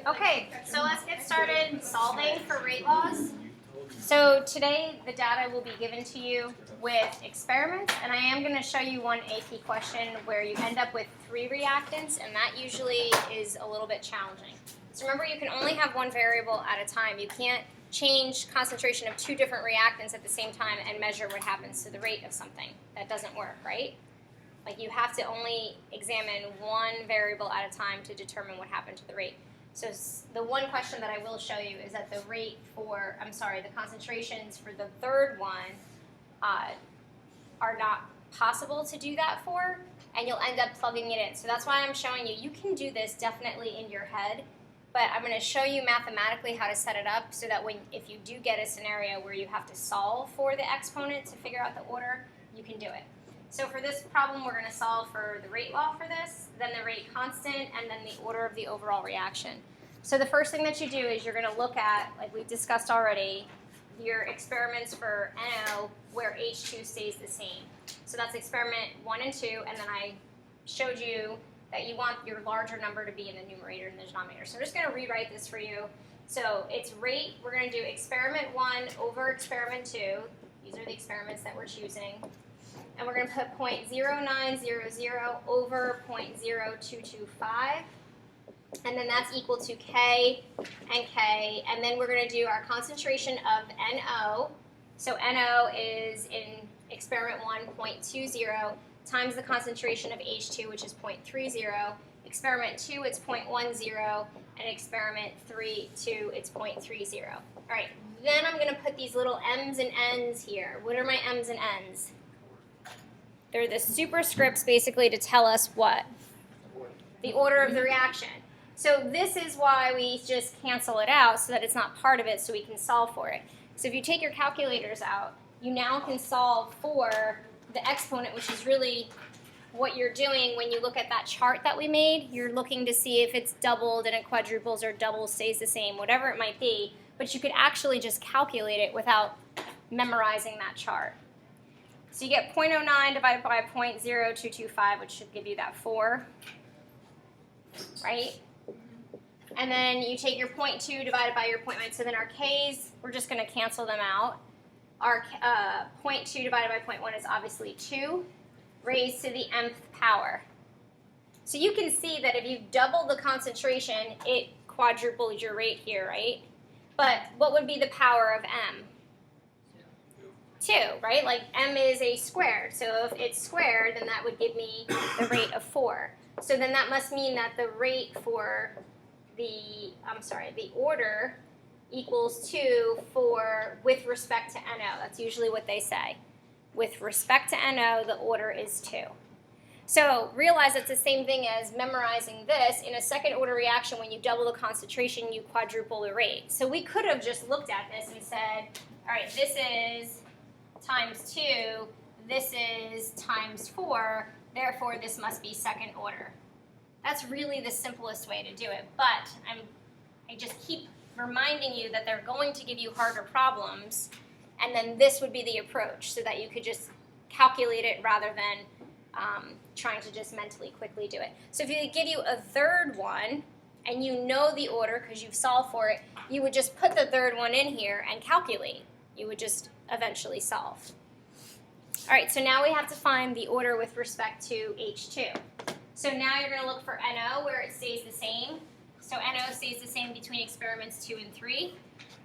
Okay, so let's get started solving for rate laws. So today the data will be given to you with experiments, and I am going to show you one AP question where you end up with 3 reactants, and that usually is a little bit challenging. So remember, you can only have one variable at a time. You can't change concentration of 2 different reactants at the same time and measure what happens to the rate of something. That doesn't work, right? Like, you have to only examine one variable at a time to determine what happened to the rate. So the one question that I will show you is that the the concentrations for the third one are not possible to do that for, and you'll end up plugging it in. So that's why I'm showing you. You can do this definitely in your head, but I'm going to show you mathematically how to set it up so that if you do get a scenario where you have to solve for the exponent to figure out the order, you can do it. So for this problem, we're going to solve for the rate law for this, then the rate constant, and then the order of the overall reaction. So the first thing that you do is you're going to look at, like we discussed already, your experiments for NO where H2 stays the same. So that's experiment 1 and 2, and then I showed you that you want your larger number to be in the numerator and the denominator. So I'm just going to rewrite this for you. So it's rate, we're going to do experiment 1 over experiment 2. These are the experiments that we're choosing. And we're going to put 0.0900 over 0.0225. And then that's equal to K and K. And then we're going to do our concentration of NO. So NO is in experiment 1, 0.20 times the concentration of H2, which is 0.30. Experiment 2, it's 0.10. And experiment 3, it's 0.30. All right, then I'm going to put these little M's and N's here. What are my M's and N's? They're the superscripts basically to tell us what? The order of the reaction. So this is why we just cancel it out so that it's not part of it so we can solve for it. So if you take your calculators out, you now can solve for the exponent, which is really what you're doing when you look at that chart that we made. You're looking to see if it's doubled and it quadruples or doubles, stays the same, whatever it might be. But you could actually just calculate it without memorizing that chart. So you get 0.09 divided by 0.0225, which should give you that 4, right? And then you take your 0.2 divided by your 0.9. So then our K's, we're just going to cancel them out. Our 0.2 divided by 0.1 is obviously 2, raised to the nth power. So you can see that if you double the concentration, it quadrupled your rate here, right? But what would be the power of M? 2, right? Like M is a squared. So if it's squared, then that would give me the rate of 4. So then that must mean that the rate for the order equals 2 with respect to NO. That's usually what they say. With respect to NO, the order is 2. So realize it's the same thing as memorizing this. In a second order reaction, when you double the concentration, you quadruple the rate. So we could have just looked at this and said, all right, this is times 2, this is times 4, therefore this must be second order. That's really the simplest way to do it, but I just keep reminding you that they're going to give you harder problems, and then this would be the approach so that you could just calculate it rather than trying to just mentally quickly do it. So if they give you a third one, and you know the order because you've solved for it, you would just put the third one in here and calculate. You would just eventually solve. All right, so now we have to find the order with respect to H2. So now you're going to look for NO where it stays the same. So NO stays the same between experiments 2 and 3.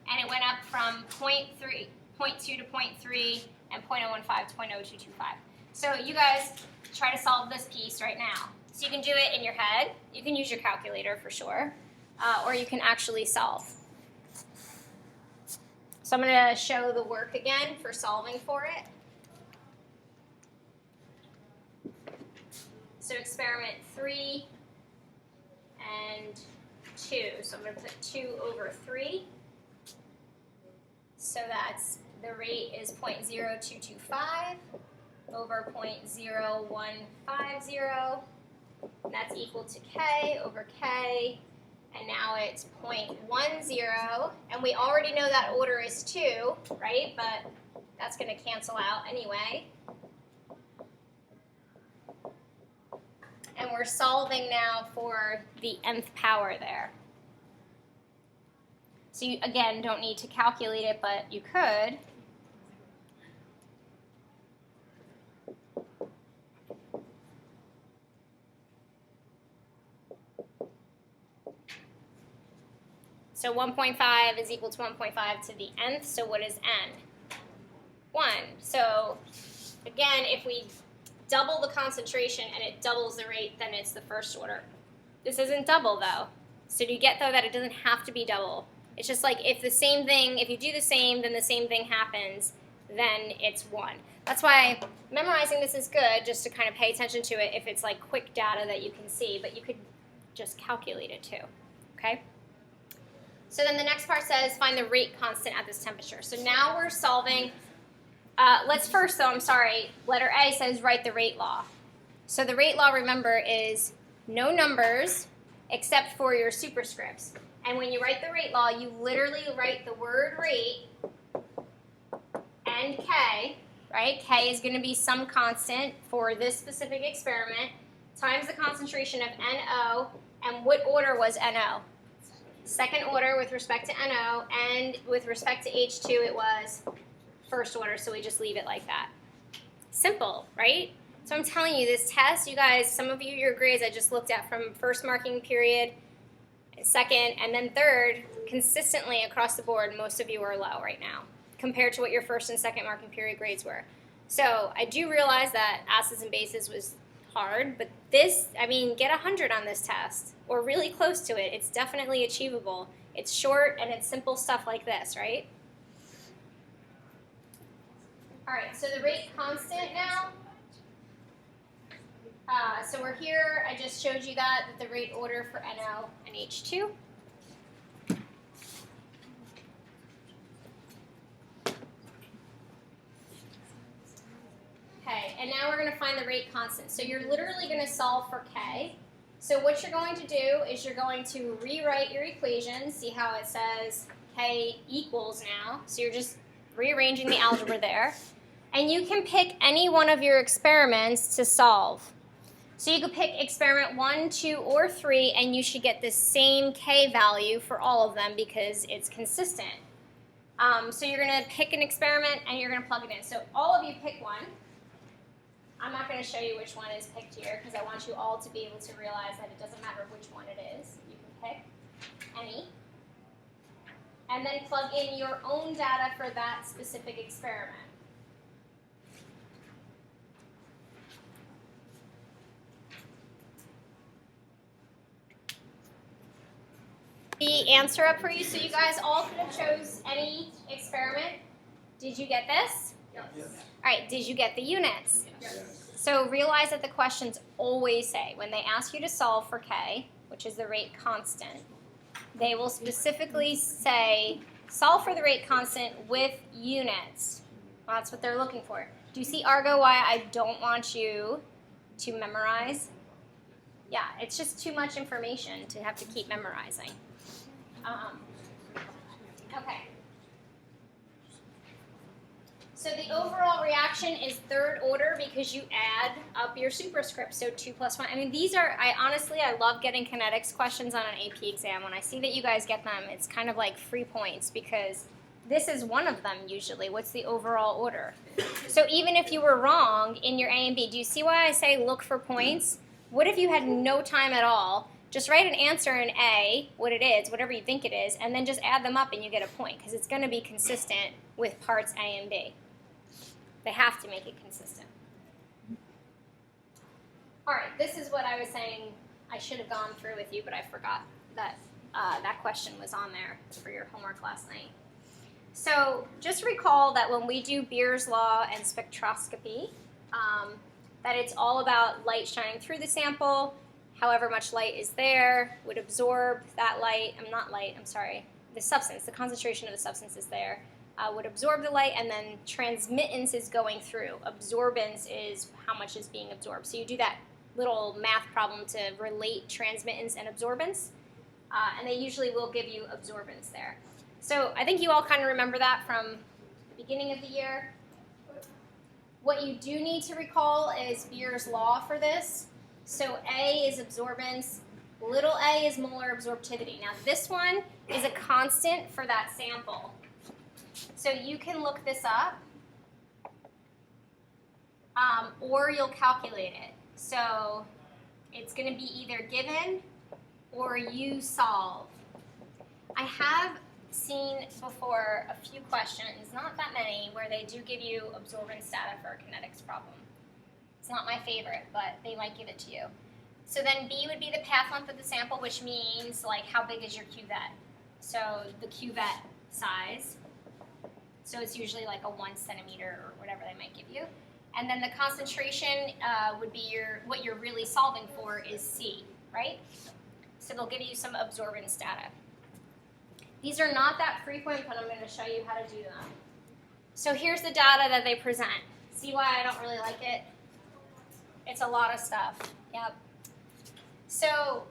And it went up from 0.2 to 0.3 and 0.015 to 0.0225. So you guys try to solve this piece right now. So you can do it in your head. You can use your calculator for sure. Or you can actually solve. So I'm going to show the work again for solving for it. So experiment 3 and 2. So I'm going to put 2 over 3. So that's the rate is 0.0225 over 0.0150. And that's equal to K over K. And now it's 0.10. And we already know that order is 2, right? But that's going to cancel out anyway. And we're solving now for the nth power there. So you, again, don't need to calculate it, but you could. So 1.5 is equal to 1.5 to the nth, so what is n? 1. So again, if we double the concentration and it doubles the rate, then it's the first order. This isn't double though. So do you get though that it doesn't have to be double? It's just like if the same thing, if you do the same, then the same thing happens, then it's 1. That's why memorizing this is good, just to kind of pay attention to it if it's like quick data that you can see, but you could just calculate it too, okay? So then the next part says find the rate constant at this temperature. So now we're solving, let's first though, I'm sorry, letter A says write the rate law. So the rate law, remember, is no numbers except for your superscripts. And when you write the rate law, you literally write the word rate and K, right? K is going to be some constant for this specific experiment times the concentration of NO, and what order was NO? Second order with respect to NO, and with respect to H2 it was first order, so we just leave it like that. Simple, right? So I'm telling you, this test, you guys, some of you, your grades I just looked at from first marking period, second, and then third, consistently across the board, most of you are low right now compared to what your first and second marking period grades were. So I do realize that acids and bases was hard, but this, I mean, get 100 on this test, or really close to it. It's definitely achievable. It's short and it's simple stuff like this, right? All right, so the rate constant now. So we're here, I just showed you that the rate order for NO and H2. Okay, and now we're going to find the rate constant. So you're literally going to solve for K. So what you're going to do is you're going to rewrite your equation. See how it says K equals now. So you're just rearranging the algebra there. And you can pick any one of your experiments to solve. So you could pick experiment 1, 2, or 3, and you should get the same K value for all of them because it's consistent. So you're going to pick an experiment and you're going to plug it in. So all of you pick one. I'm not going to show you which one is picked here because I want you all to be able to realize that it doesn't matter which one it is. You can pick any. And then plug in your own data for that specific experiment. The answer up for you, so you guys all could have chose any experiment. Did you get this? Yes. All right, did you get the units? Yes. So realize that the questions always say, when they ask you to solve for K, which is the rate constant, they will specifically say, solve for the rate constant with units. Well, that's what they're looking for. Do you see, Argo, why I don't want you to memorize? Yeah, it's just too much information to have to keep memorizing. Okay. So the overall reaction is third order because you add up your superscript, so 2 plus 1. I mean, these are, I love getting kinetics questions on an AP exam. When I see that you guys get them, it's kind of like free points because this is one of them usually. What's the overall order? So even if you were wrong in your A and B, do you see why I say look for points? What if you had no time at all? Just write an answer in A, what it is, whatever you think it is, and then just add them up and you get a point because it's going to be consistent with parts A and B. They have to make it consistent. All right, this is what I was saying I should have gone through with you, but I forgot that that question was on there for your homework last night. So just recall that when we do Beer's law and spectroscopy, that it's all about light shining through the sample. However much light is there would absorb that light. The substance, the concentration of the substance is there. Would absorb the light, and then transmittance is going through. Absorbance is how much is being absorbed. So you do that little math problem to relate transmittance and absorbance, and they usually will give you absorbance there. So I think you all kind of remember that from the beginning of the year. What you do need to recall is Beer's law for this. So A is absorbance, Little a is molar absorptivity. Now this one is a constant for that sample. So you can look this up, or you'll calculate it. So it's going to be either given or you solve. I have seen before a few questions, not that many, where they do give you absorbance data for a kinetics problem. It's not my favorite, but they might give it to you. So then B would be the path length of the sample, which means like how big is your cuvette. So the cuvette size. So it's usually like a 1 centimeter or whatever they might give you. And then the concentration would be what you're really solving for is C, right? So they'll give you some absorbance data. These are not that frequent, but I'm going to show you how to do them. So here's the data that they present. See why I don't really like it? It's a lot of stuff. Yep. So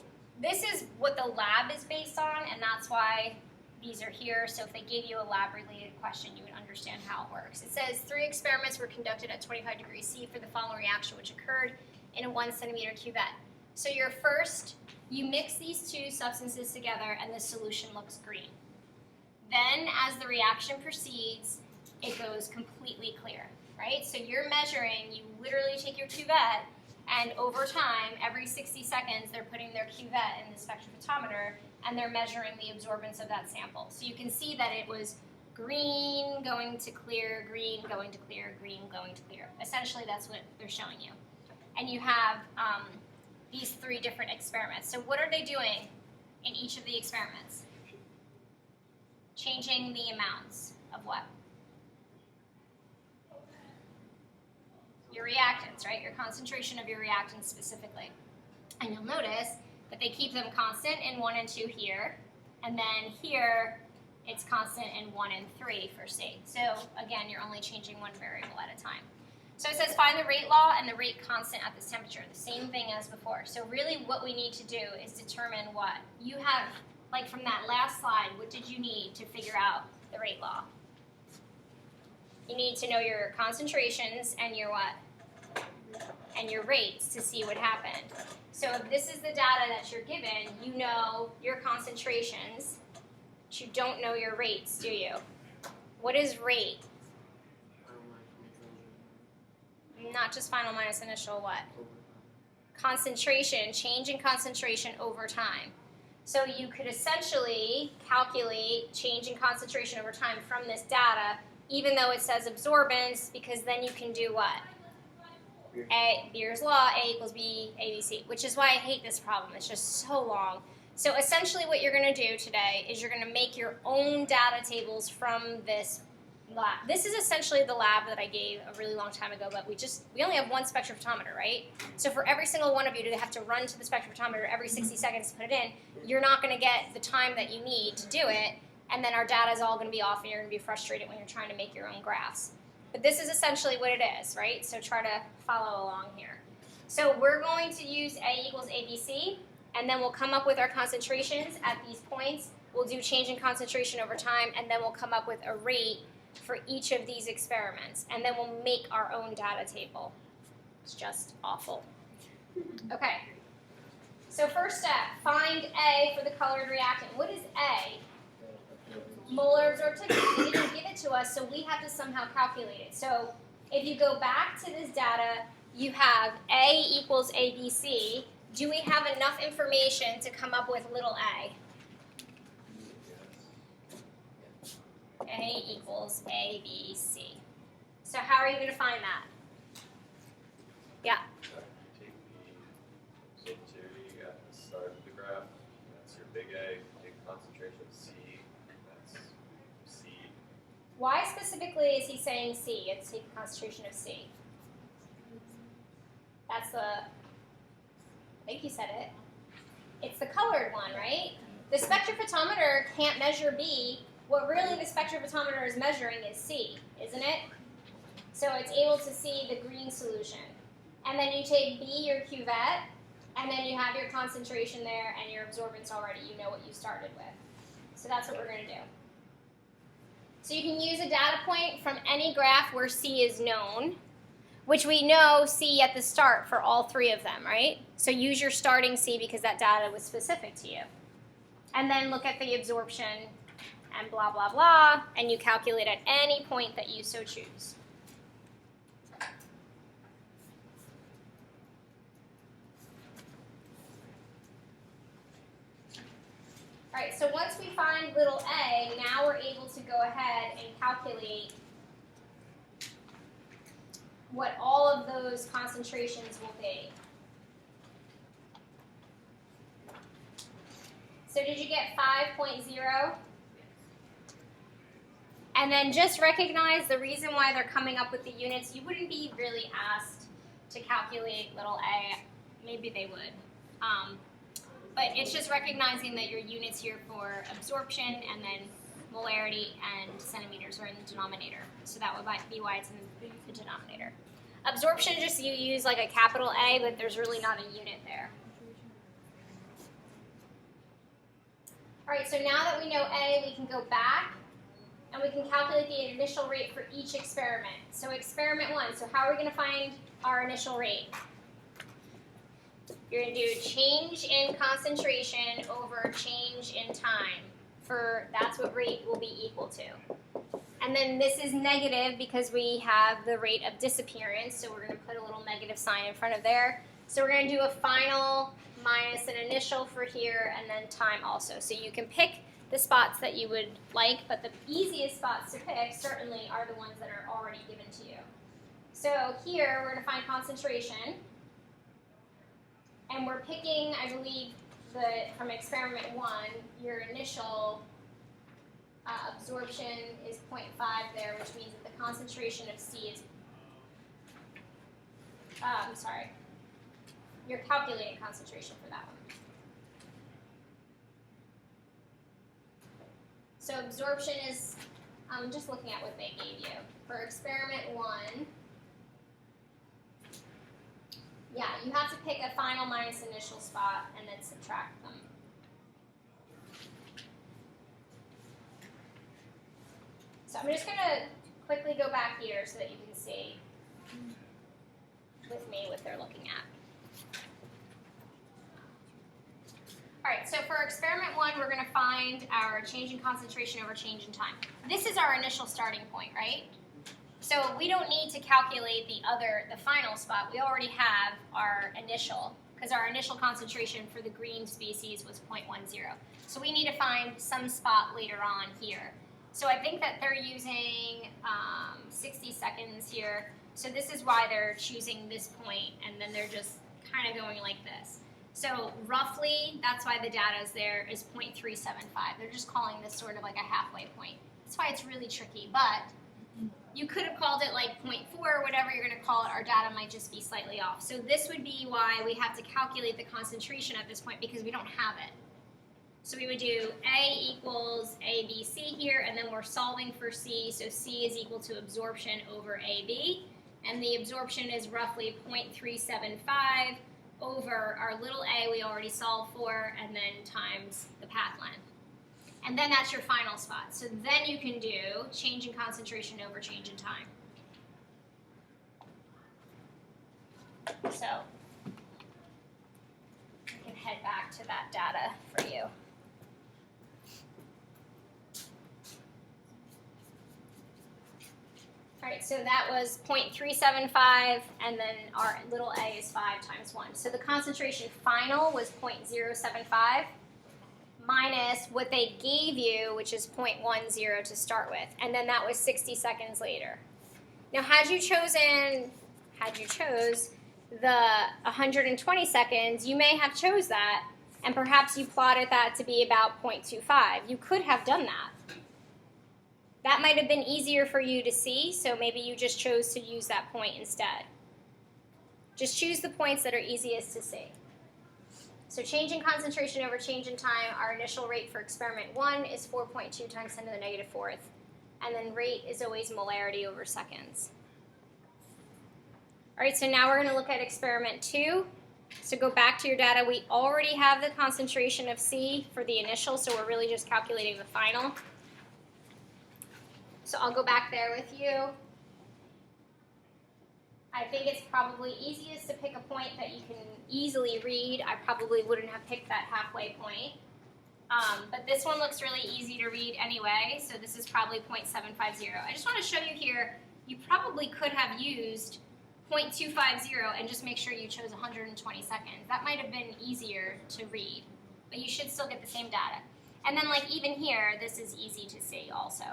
this is what the lab is based on, and that's why these are here. So if they gave you a lab-related question, you would understand how it works. It says 3 experiments were conducted at 25 degrees C for the following reaction, which occurred in a 1 centimeter cuvette. So you mix these 2 substances together, and the solution looks green. Then, as the reaction proceeds, it goes completely clear, right? So you're measuring, you literally take your cuvette, and over time, every 60 seconds, they're putting their cuvette in the spectrophotometer, and they're measuring the absorbance of that sample. So you can see that it was green going to clear, green going to clear, green going to clear. Essentially, that's what they're showing you. And you have these 3 different experiments. So what are they doing in each of the experiments? Changing the amounts of what? Your reactants, right? Your concentration of your reactants specifically. And you'll notice that they keep them constant in 1 and 2 here, and then here it's constant in 1 and 3 for C. So again, you're only changing one variable at a time. So it says find the rate law and the rate constant at this temperature, the same thing as before. So really what we need to do is determine what you have, like from that last slide, what did you need to figure out the rate law? You need to know your concentrations and your what? And your rates to see what happened. So if this is the data that you're given, you know your concentrations, but you don't know your rates, do you? What is rate? Not just final minus initial what? Concentration, change in concentration over time. So you could essentially calculate change in concentration over time from this data, even though it says absorbance, because then you can do what? Beer's law, A equals B, A, B, C, which is why I hate this problem. It's just so long. So essentially what you're going to do today is you're going to make your own data tables from this lab. This is essentially the lab that I gave a really long time ago, but we only have one spectrophotometer, right? So for every single one of you to have to run to the spectrophotometer every 60 seconds to put it in, you're not going to get the time that you need to do it, and then our data is all going to be off and you're going to be frustrated when you're trying to make your own graphs. But this is essentially what it is, right? So try to follow along here. So we're going to use A equals ABC, and then we'll come up with our concentrations at these points. We'll do change in concentration over time, and then we'll come up with a rate for each of these experiments, and then we'll make our own data table. It's just awful. Okay, so first step, find A for the colored reactant. What is A? Molar absorptivity. They didn't give it to us, so we have to somehow calculate it. So if you go back to this data, you have A equals ABC. Do we have enough information to come up with little a? A equals ABC. So how are you going to find that? Yeah. Take the absorptivity at the start of the graph. That's your big A. Take concentration of C. That's C. Why specifically is he saying C? It's take the concentration of C. That's the, I think you said it. It's the colored one, right? The spectrophotometer can't measure B. What really the spectrophotometer is measuring is C, isn't it? So it's able to see the green solution. And then you take B, your cuvette, and then you have your concentration there and your absorbance already. You know what you started with. So that's what we're going to do. So you can use a data point from any graph where C is known. which we know C at the start for all three of them, right? So use your starting C because that data was specific to you. And then look at the absorption and blah, blah, blah, and you calculate at any point that you so choose. All right, so once we find little a, now we're able to go ahead and calculate what all of those concentrations will be. So did you get 5.0? And then just recognize the reason why they're coming up with the units. You wouldn't be really asked to calculate little a. Maybe they would. But it's just recognizing that your units here for absorption and then molarity and centimeters are in the denominator. So that would be why it's in the denominator. Absorption, just you use like a capital A, but there's really not a unit there. All right, so now that we know A, we can go back and we can calculate the initial rate for each experiment. So experiment 1, so how are we going to find our initial rate? You're going to do change in concentration over change in time. That's what rate will be equal to. And then this is negative because we have the rate of disappearance, so we're going to put a little negative sign in front of there. So we're going to do a final minus an initial for here and then time also. So you can pick the spots that you would like, but the easiest spots to pick certainly are the ones that are already given to you. So here we're going to find concentration. And we're picking, I believe, from experiment 1, your initial absorption is 0.5 there, which means that the concentration of C is, you're calculating concentration for that one. So absorption is, I'm just looking at what they gave you. For experiment 1, yeah, you have to pick a final minus initial spot and then subtract them. So I'm just going to quickly go back here so that you can see with me what they're looking at. All right, so for experiment 1, we're going to find our change in concentration over change in time. This is our initial starting point, right? So we don't need to calculate the final spot. We already have our initial, because our initial concentration for the green species was 0.10. So we need to find some spot later on here. So I think that they're using 60 seconds here. So this is why they're choosing this point, and then they're just kind of going like this. So roughly, that's why the data is there, is 0.375. They're just calling this sort of like a halfway point. That's why it's really tricky, but you could have called it like 0.4 or whatever you're going to call it. Our data might just be slightly off. So this would be why we have to calculate the concentration at this point, because we don't have it. So we would do A equals ABC here, and then we're solving for C. So C is equal to absorption over AB. And the absorption is roughly 0.375 over our little a we already solved for, and then times the path length. And then that's your final spot. So then you can do change in concentration over change in time. So we can head back to that data for you. All right, so that was 0.375, and then our little a is 5 times 1. So the concentration final was 0.075 minus what they gave you, which is 0.10 to start with, and then that was 60 seconds later. Now, had you chose the 120 seconds, you may have chose that, and perhaps you plotted that to be about 0.25. You could have done that. That might have been easier for you to see, so maybe you just chose to use that point instead. Just choose the points that are easiest to see. So change in concentration over change in time, our initial rate for experiment 1 is 4.2 times 10 to the negative 4th. And then rate is always molarity over seconds. All right, so now we're going to look at experiment 2. So go back to your data. We already have the concentration of C for the initial, so we're really just calculating the final. So I'll go back there with you. I think it's probably easiest to pick a point that you can easily read. I probably wouldn't have picked that halfway point. But this one looks really easy to read anyway, so this is probably 0.750. I just want to show you here, you probably could have used 0.250 and just make sure you chose 120 seconds. That might have been easier to read, but you should still get the same data. And then like even here, this is easy to see also.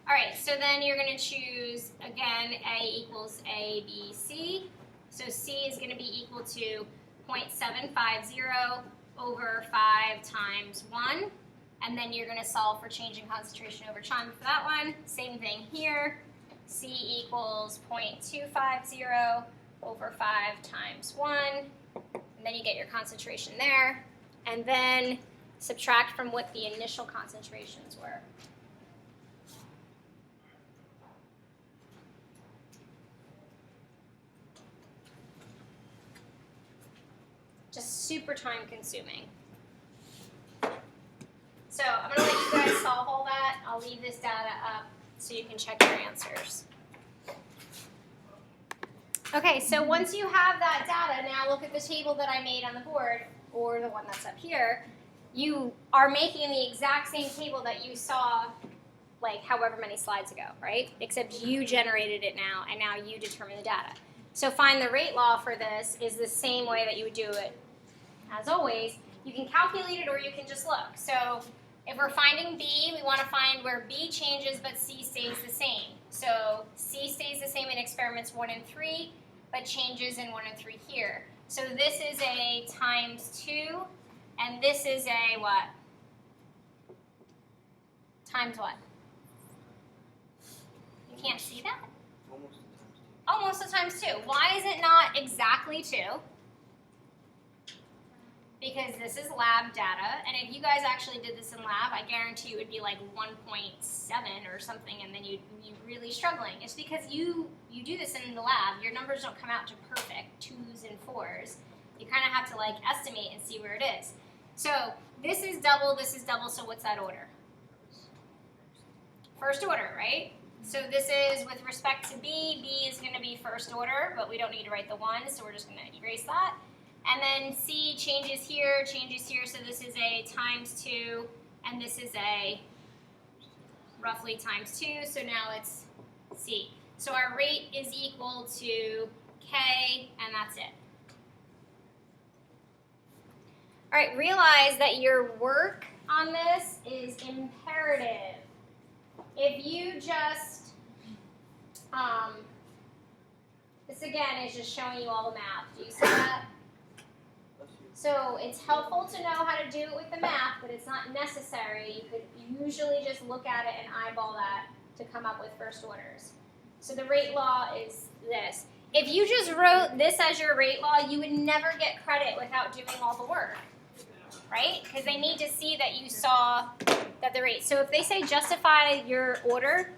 All right, so then you're going to choose, again, A equals A, B, C. So C is going to be equal to 0.750 over 5 times 1. And then you're going to solve for change in concentration over time for that one. Same thing here. C equals 0.250 over 5 times 1. And then you get your concentration there. And then subtract from what the initial concentrations were. Just super time consuming. So I'm going to let you guys solve all that. I'll leave this data up so you can check your answers. Okay, so once you have that data, now look at the table that I made on the board, or the one that's up here. You are making the exact same table that you saw like however many slides ago, right? Except you generated it now, and now you determine the data. So find the rate law for this is the same way that you would do it as always. You can calculate it or you can just look. So if we're finding B, we want to find where B changes but C stays the same. So C stays the same in experiments 1 and 3, but changes in 1 and 3 here. So this is a times 2, and this is a what? Times what? You can't see that? Almost a times 2. Why is it not exactly 2? Because this is lab data, and if you guys actually did this in lab, I guarantee it would be like 1.7 or something, and then you'd be really struggling. It's because you do this in the lab. Your numbers don't come out to perfect 2s and 4s. You kind of have to like estimate and see where it is. So this is double, so what's that order? First order, right? So this is with respect to B. B is going to be first order, but we don't need to write the 1, so we're just going to erase that. And then C changes here, so this is a times 2, and this is a roughly times 2, so now it's C. So our rate is equal to K, and that's it. All right, realize that your work on this is imperative. If you just, this again is just showing you all the math. Do you see that? So it's helpful to know how to do it with the math, but it's not necessary. You could usually just look at it and eyeball that to come up with first orders. So the rate law is this. If you just wrote this as your rate law, you would never get credit without doing all the work, right? Because they need to see that you saw that the rate. So if they say justify your order,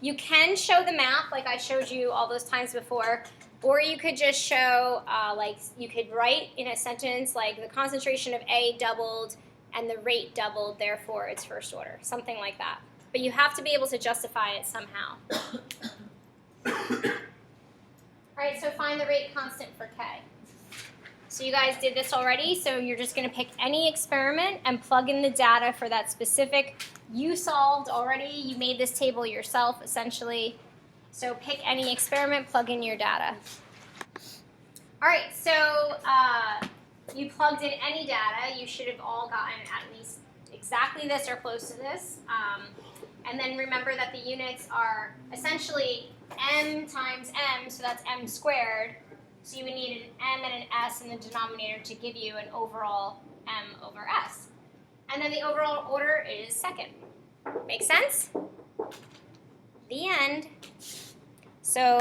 you can show the math like I showed you all those times before, or you could just show, like you could write in a sentence like the concentration of A doubled and the rate doubled, therefore it's first order, something like that. But you have to be able to justify it somehow. All right, so find the rate constant for K. So you guys did this already, so you're just going to pick any experiment and plug in the data for that specific. You solved already, you made this table yourself essentially. So pick any experiment, plug in your data. All right, so you plugged in any data. You should have all gotten at least exactly this or close to this. And then remember that the units are essentially m times m, so that's m squared. So you would need an m and an s in the denominator to give you an overall m over s. And then the overall order is second. Make sense? The end. So